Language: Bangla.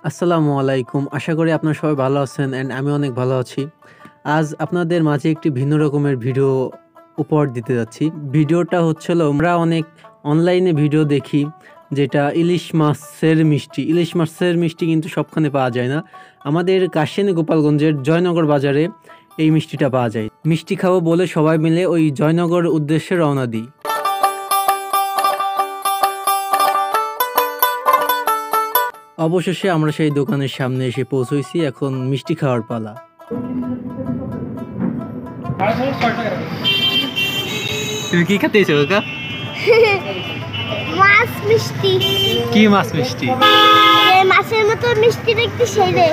আসসালামু আলাইকুম। আশা করি আপনারা সবাই ভালো আছেন অ্যান্ড আমি অনেক ভালো আছি। আজ আপনাদের মাঝে একটি ভিন্ন রকমের ভিডিও উপহার দিতে যাচ্ছি। ভিডিওটা হচ্ছিল আমরা অনেক অনলাইনে ভিডিও দেখি যেটা ইলিশ মাছের মিষ্টি। ইলিশ মাছের মিষ্টি কিন্তু সবখানে পাওয়া যায় না। আমাদের কাশিয়ানী গোপালগঞ্জের জয়নগর বাজারে এই মিষ্টিটা পাওয়া যায়। মিষ্টি খাবো বলে সবাই মিলে ওই জয়নগর উদ্দেশ্যে রওনা দিই। অবশেষে আমরা সেই দোকানের সামনে এসে পৌঁছেছি। এখন মিষ্টি খাওয়ার পালা। তুমি কি খেতে এসো কাকা? মাছ মিষ্টি। কি মাছ মিষ্টি? মাছের মতো মিষ্টি দেখতে সেই রে।